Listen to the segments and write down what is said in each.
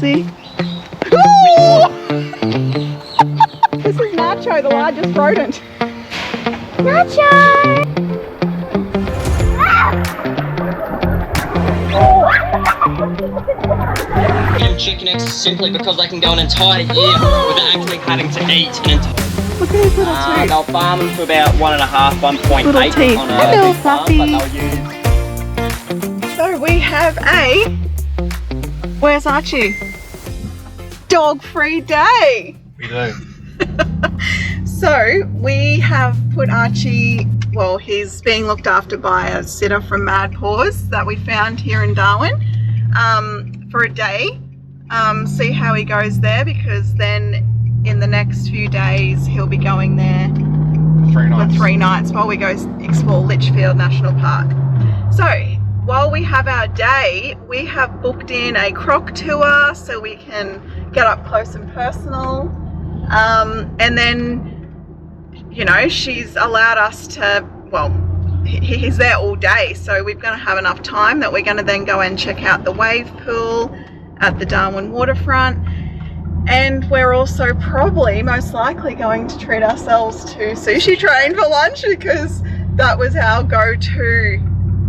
Paislee. This is Nacho, the largest rodent. Nacho! And chicken eggs simply because they can go an entire year without actually having to eat an entire. Look at his little teeth. They'll farm them to about 1.5, 1.8 Little teeth. on Hello, a big farm, Fluffy. but they'll use. So we have a, where's Archie? Dog-free day. We do. So we have put Archie, well, he's being looked after by a sitter from Mad Paws that we found here in Darwin for a day. See how he goes there, because then in the next few days he'll be going there 3 nights while we go explore Litchfield National Park. So while we have our day, we have booked in a Croc tour so we can get up close and personal. And then, you know, she's allowed us to, well, he's there all day, so we're going to have enough time that we're going to then go and check out the wave pool at the Darwin waterfront. And we're also probably most likely going to treat ourselves to Sushi Train for lunch, because that was our go-to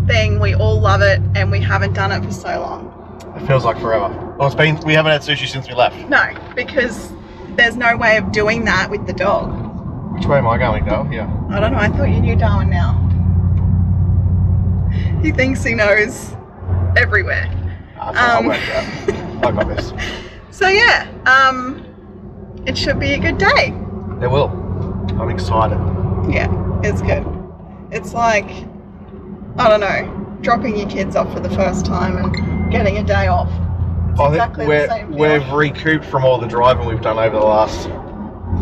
thing. We all love it and we haven't done it for so long. It feels like forever. Well, it's been, we haven't had sushi since we left. No, because there's no way of doing that with the dog. Which way am I going, Dale? Yeah. I don't know, I thought you knew Darwin now. He thinks he knows everywhere. I'll work it out. I got this. So yeah, it should be a good day. It will. I'm excited. Yeah, it's good. It's like, I don't know, dropping your kids off for the first time and getting a day off. It's I exactly think the same feeling. we've recouped from all the driving we've done over the last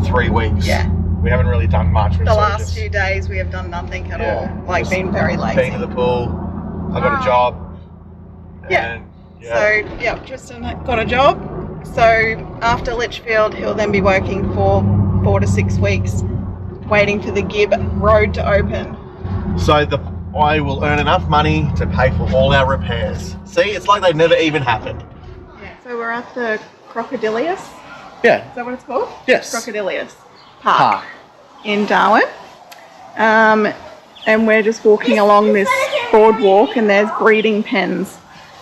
3 weeks. Yeah. We haven't really done much. The last few days we have done nothing at all. Like, just been very lazy. Been to the pool. I got a job. Yeah. And, So, yeah, Tristan got a job. So after Litchfield, he'll then be working for 4 to 6 weeks, waiting for the Gib road to open. So I will earn enough money to pay for all our repairs. See, it's like they never even happened. Yeah. So we're at the Crocodylus. Yeah. Is that what it's called? Yes. Crocodylus Park in Darwin. And we're just walking along this boardwalk, and there's breeding pens,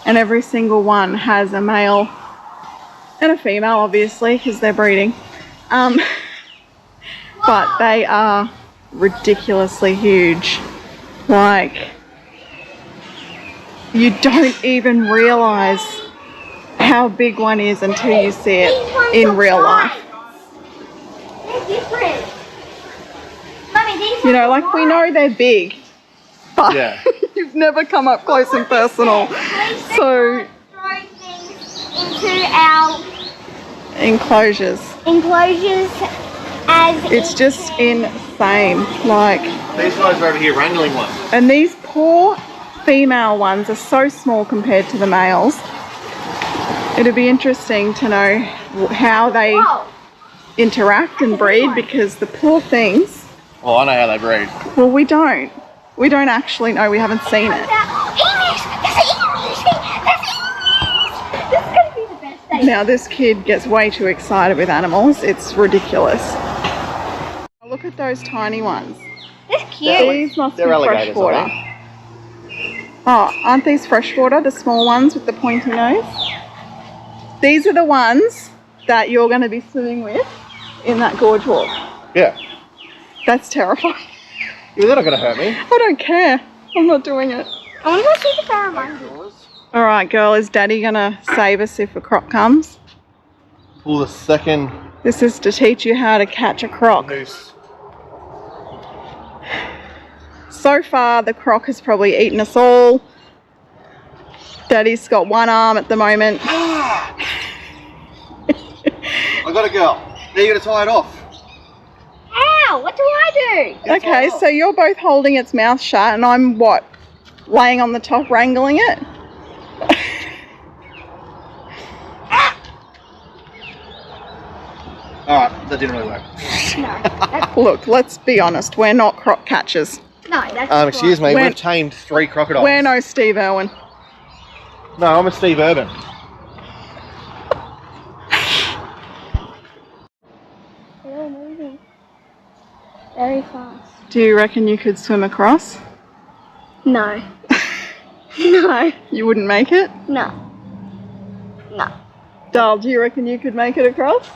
and every single one has a male and a female, obviously, because they're breeding. But they are ridiculously huge. Like, you don't even realise how big one is until you see it in real life. They're different. Mommy, these You know, like, we know they're big, but Yeah. you've never come up close and personal. So, throw things into our enclosures. enclosures as It's just insane. Like, These guys are over here wrangling one. and these poor female ones are so small compared to the males. It'd be interesting to know how they Whoa. interact and breed, because the poor things, Well, I know how they breed. well, we don't actually know. We haven't seen it. Emus! There's emus! There's emus! This is going to be the best day. Now this kid gets way too excited with animals. It's ridiculous. Look at those tiny ones. This is cute. These must be They're alligators, freshwater. aren't Oh, aren't these freshwater, the small ones with the pointy nose? These are the ones that you're going to be swimming with in that gorge walk. Yeah. That's terrifying. They're not going to hurt me. I don't care. I'm not doing it. I want to see the pheromones. All right, girl, is Daddy going to save us if a croc comes? Pull the second This is to teach you how to catch a croc. noose. So far, the croc has probably eaten us all. Daddy's got one arm at the moment. I got a girl. Now you got to tie it off. Ow! What do I do? Okay, so you're both holding its mouth shut, and I'm what? Laying on the top, wrangling it? Alright, that didn't really work. No, Look, let's be honest, we're not croc catchers. no, that's Excuse me, When- we've tamed 3 crocodiles. We're no Steve Irwin. No, I'm a Steve Urban. very fast. Do you reckon you could swim across? No. No. You wouldn't make it? No. No. Dal, do you reckon you could make it across?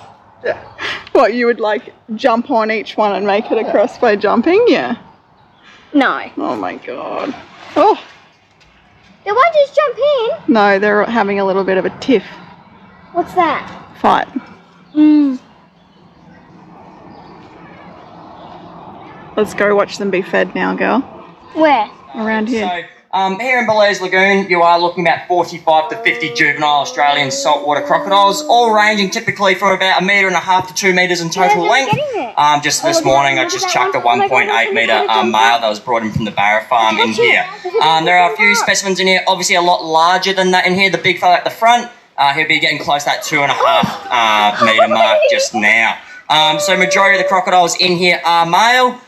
Yeah. What, you would like jump on each one and make it across by jumping? Yeah. No. Oh my god. Oh, They won't just jump in. no, they're having a little bit of a tiff What's that? fight. Let's go watch them be fed now, girl. Where? Around here. So, here in Belize Lagoon, you are looking at 45 to 50 juvenile Australian saltwater crocodiles, all ranging typically from about 1.5 metres to 2 metres in total length. Just this morning, I just chucked a 1.8 metre male that was brought in from the Barra farm in here. There are a few specimens in here, obviously a lot larger than that in here. The big fella at the front, he'll be getting close to that 2.5 metre mark just now. So majority of the crocodiles in here are male.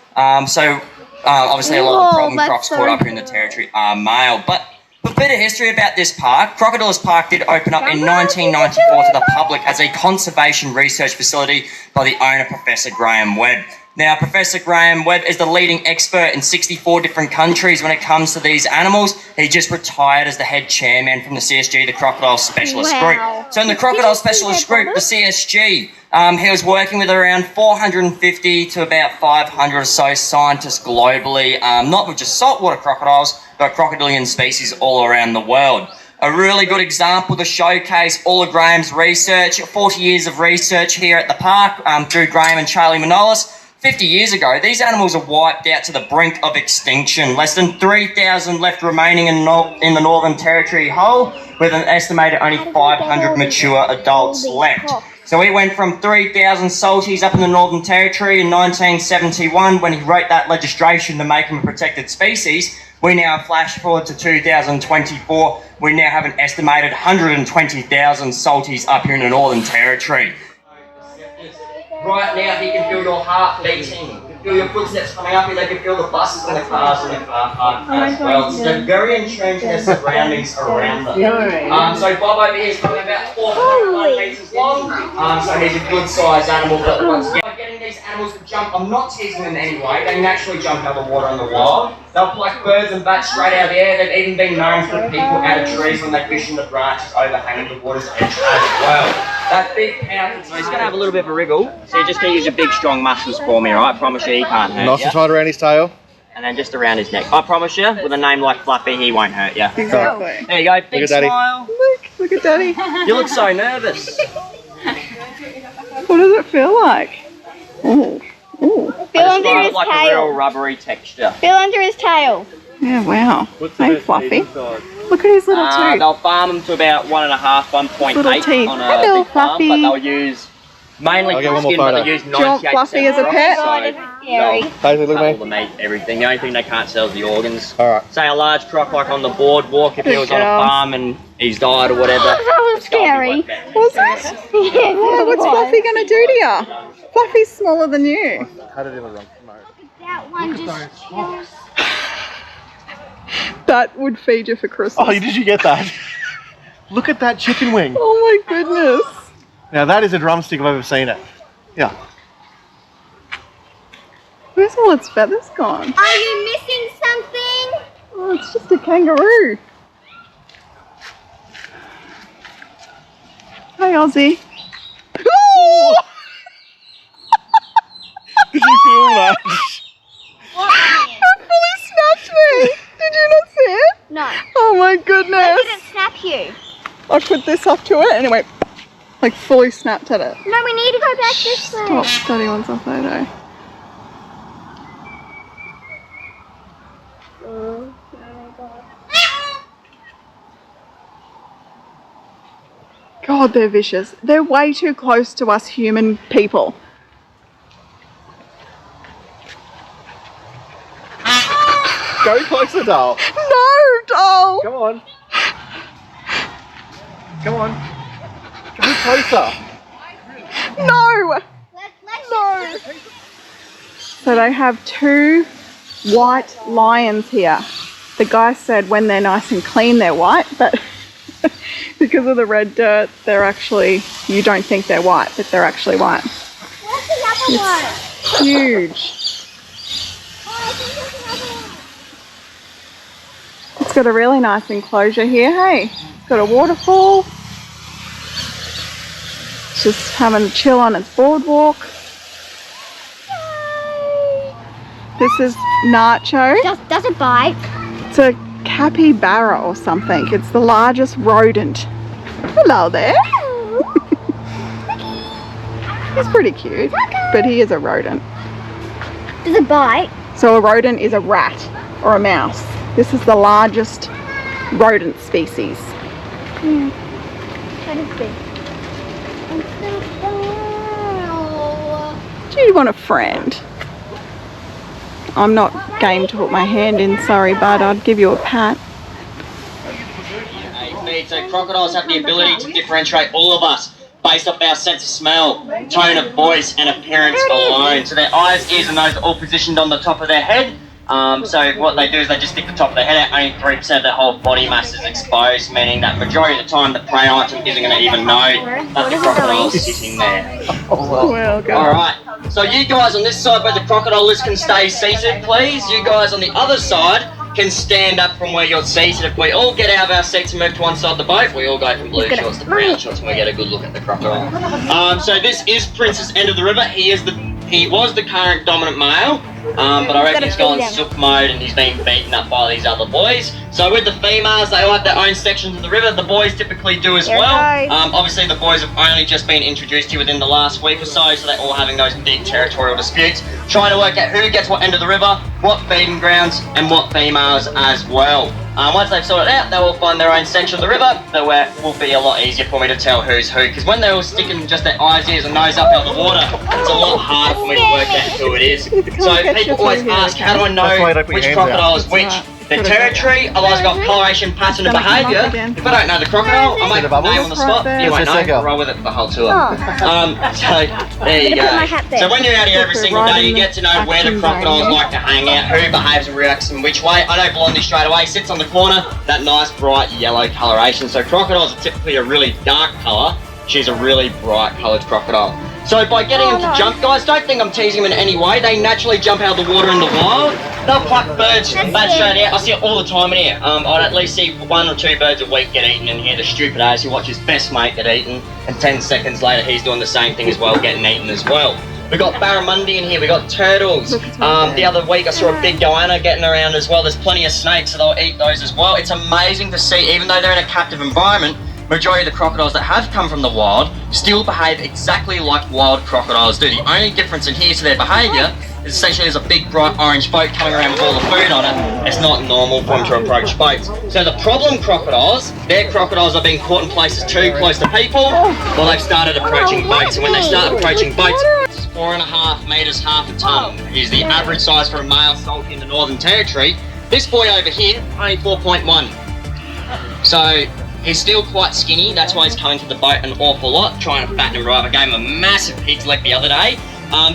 Obviously a lot of the problem crocs caught up here in the territory are male. But a bit of history about this park. Crocodylus Park did open up in 1994 to the public as a conservation research facility by the owner, Professor Graham Webb. Now, Professor Graham Webb is the leading expert in 64 different countries when it comes to these animals. He just retired as the head chairman from the CSG, the Crocodile Specialist Group. So in the Crocodile Specialist Group, the CSG, he was working with around 450 to about 500 or so scientists globally, not with just saltwater crocodiles, but crocodilian species all around the world. A really good example to showcase all of Graham's research, 40 years of research here at the park through Graham and Charlie Manolis. 50 years ago, these animals are wiped out to the brink of extinction. Less than 3,000 left remaining in the Northern Territory whole, with an estimated only 500 mature adults left. So we went from 3,000 salties up in the Northern Territory in 1971 when he wrote that legislation to make them a protected species. We now flash forward to 2024. We now have an estimated 120,000 salties up here in the Northern Territory. Right now, he can feel your heart beating. You can feel your footsteps coming up here. They can feel the buses and the cars in the car park as well. So they're very in tune to their surroundings around them. So Bob over here is probably about 4.1 metres long. So he's a good sized animal. But once again, by getting these animals to jump, I'm not teasing them in any way. They naturally jump out of the water in the wild. They'll pluck birds and bats straight out of the air. They've even been known for people out of trees when they fish in the branches overhanging the water's edge as well. That big pound, so he's going to have a little bit of a wriggle. So you're just going to use your big strong muscles for me, right? I promise you he can't hurt you. Nice and tight around his tail. And then just around his neck. I promise you, with a name like Fluffy, he won't hurt you. Exactly. There you go, big Look at Daddy. smile. Look at Daddy. You look so nervous. What does it feel like? Ooh. Ooh. Feel under his like a real rubbery texture. Feel under his tail. Yeah, wow. Hey, Fluffy. Look at his little tooth. They'll farm them to about 1.5, 1.8 Little teeth. on a Hello, big farm, Fluffy. but they'll use mainly I'll get one skin, more but photo. they use Do you want 98% Fluffy as a rock, pet? so God, it's scary. they'll Paisley, look cut at all the me. meat, everything. The only thing they can't sell is the organs. Alright. Say a large croc like on the boardwalk, if he Good was on a girl. farm and he's died or whatever. That was it's gotta be scary. worth that. Was it? Yeah, Oh, what's Fluffy going to do to you? Fluffy's smaller than you. Had it in the wrong mode. that one just chills. That would feed you for Christmas. Oh, did you get that? Look at that chicken wing. Oh my goodness. Now that is a drumstick if I've ever seen it. Yeah. Where's all its feathers gone? Are you missing something? Oh, it's just a kangaroo. Hey, Ozzy. Oh! Did you feel that? It fully snapped me. Did you not see it? No. Oh my I goodness. didn't snap you. I put this up to it and it went like fully snapped at it. No, we need to go back this way. Stop, Daddy wants a photo. Oh my god. God, they're vicious. They're way too close to us human people. Go closer, doll. No, doll. Come on. Come on. Go closer. No. No. So they have two white lions here. The guy said when they're nice and clean they're white, but because of the red dirt, they're actually, you don't think they're white, but they're actually white. Where's the other one? Huge. It's got a really nice enclosure here, hey? It's got a waterfall. It's just having a chill on its boardwalk. This is Nacho. Does it bite? It's a capybara or something. It's the largest rodent. Hello there. He's pretty cute, but he is a rodent. Does it bite? So a rodent is a rat or a mouse. This is the largest rodent species. Let us see. Do you want a friend? I'm not game to put my hand in, sorry, bud. I'd give you a pat. So crocodiles have the ability to differentiate all of us based off our sense of smell, tone of voice, and appearance alone. So their eyes, ears, and nose are all positioned on the top of their head. So what they do is they just stick the top of their head out. Only 3% of their whole body mass is exposed, meaning that majority of the time the prey item isn't going to even know that the crocodile is sitting there. Well, go. Alright, so you guys on this side where the crocodile can stay seated, please. You guys on the other side can stand up from where you're seated. If we all get out of our seats and move to one side of the boat, we all go from blue shorts to brown shorts and we get a good look at the crocodile. So this is Prince's end of the river. He was the current dominant male, but I reckon he's gone sook mode and he's being beaten up by these other boys. So with the females, they all have their own sections of the river. The boys typically do as well. Obviously the boys have only just been introduced here within the last week or so, so they're all having those big territorial disputes, trying to work out who gets what end of the river, what feeding grounds, and what females as well. Once they've sorted it out, they will find their own section of the river, so where it will be a lot easier for me to tell who's who, because when they're all sticking just their eyes, ears, and nose up out of the water, it's a lot harder for me to work out who it is. So people always ask, how do I know which crocodile is which? The territory, otherwise I've got coloration, pattern, and behaviour. If I don't know the crocodile, I make a name on the spot. You won't know, roll with it for the whole tour. So there you go. So when you're out here every single day, you get to know where the crocodiles like to hang out, who behaves and reacts in which way. I know Blondie straight away sits on the corner, that nice bright yellow coloration. So crocodiles are typically a really dark colour. She's a really bright coloured crocodile. So by getting them to jump, guys, don't think I'm teasing them in any way. They naturally jump out of the water in the wild. They'll pluck birds straight out. I see it all the time in here. I'd at least see 1 or 2 birds a week get eaten in here. The stupid ass who watches his best mate get eaten, and 10 seconds later he's doing the same thing as well, getting eaten as well. We got barramundi in here, we got turtles. The other week I saw a big goanna getting around as well. There's plenty of snakes, so they'll eat those as well. It's amazing to see, even though they're in a captive environment, majority of the crocodiles that have come from the wild still behave exactly like wild crocodiles do. The only difference in here to their behaviour is essentially there's a big bright orange boat coming around with all the food on it. It's not normal for them to approach boats. So the problem crocodiles, their crocodiles are being caught in places too close to people, well they've started approaching boats. And when they start approaching boats, it's 4.5 metres, half a tonne is the average size for a male sulky in the Northern Territory. This boy over here, only 4.1. So he's still quite skinny, that's why he's coming to the boat an awful lot, trying to fatten him right up. I gave him a massive pig's leg the other day.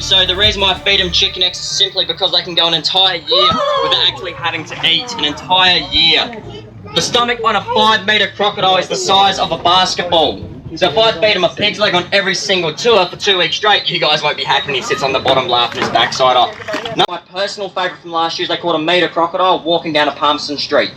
So the reason why I feed them chicken eggs is simply because they can go an entire year without actually having to eat, an entire year. The stomach on a 5-metre crocodile is the size of a basketball. So if I feed him a pig's leg on every single tour for 2 weeks straight, you guys won't be happy when he sits on the bottom laughing his backside off. Now, my personal favourite from last year is they caught a metre crocodile walking down a Palmerston Street.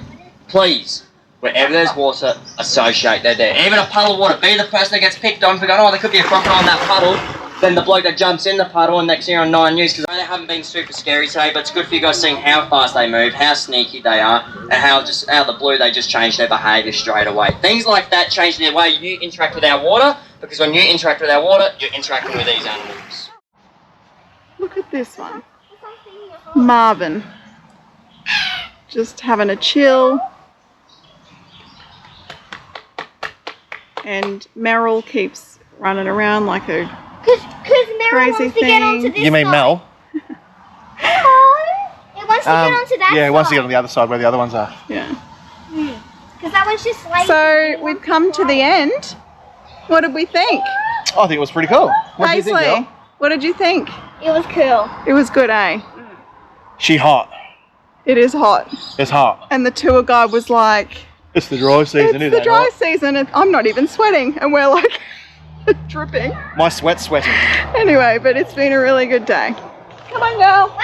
Please, wherever there's water, associate they're there. Even a puddle of water, be the person that gets picked on for going, oh, there could be a crocodile in that puddle. Then the bloke that jumps in the puddle and next year on 9 News, because they haven't been super scary today, but it's good for you guys seeing how fast they move, how sneaky they are, and how just out of the blue they just change their behaviour straight away. Things like that change the way you interact with our water, because when you interact with our water, you're interacting with these animals. Look at this one. Marvin. Just having a chill. And Meryl keeps running around like a crazy thing. You mean Mel? It wants to get onto that Yeah, it wants to side. get on the other side where the other ones are. Yeah. Because that one's just like... So we've come to the end. What did we think? I think it was pretty cool. What did you think, Paisley, girl? what did you think? It was cool. It was good, eh? She hot. It is hot. It's hot. And the tour guide was like, It's the dry season, it's isn't the it? dry season and I'm not even sweating. And we're like dripping. My sweat's sweating. Anyway, but it's been a really good day. Come on, girl.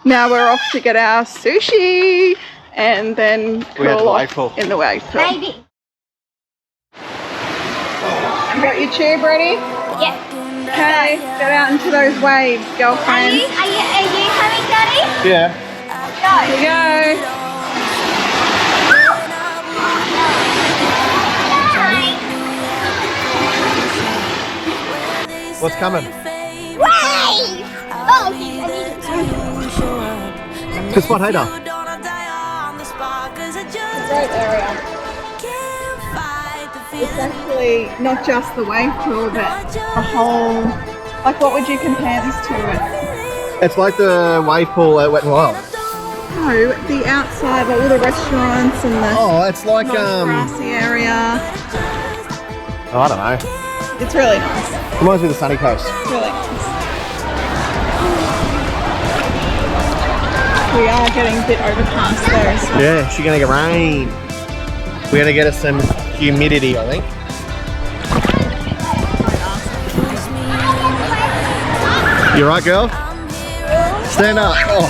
Now we're off to get our sushi and then We had the cool wave off pool. in the wave pool. Maybe. You got your tube ready? Yeah. Okay, get out into those waves, Are girlfriend. you coming, Daddy? Yeah. Here we go. What's coming? Wave! Oh, okay, I need it. Good spot, Hater. Great area. It's actually not just the wave pool, but a whole, like what would you compare this to? It's like the wave pool at Wet n Wild. No, the outside, like all the restaurants and the Oh, it's like grassy area. I don't know. It's really nice. Reminds me of the sunny coast. Really nice. We are getting a bit overcast though. So. Yeah, she's gonna get rain. We're gonna get us some humidity, I think. You right, girl? Stand up. Oh.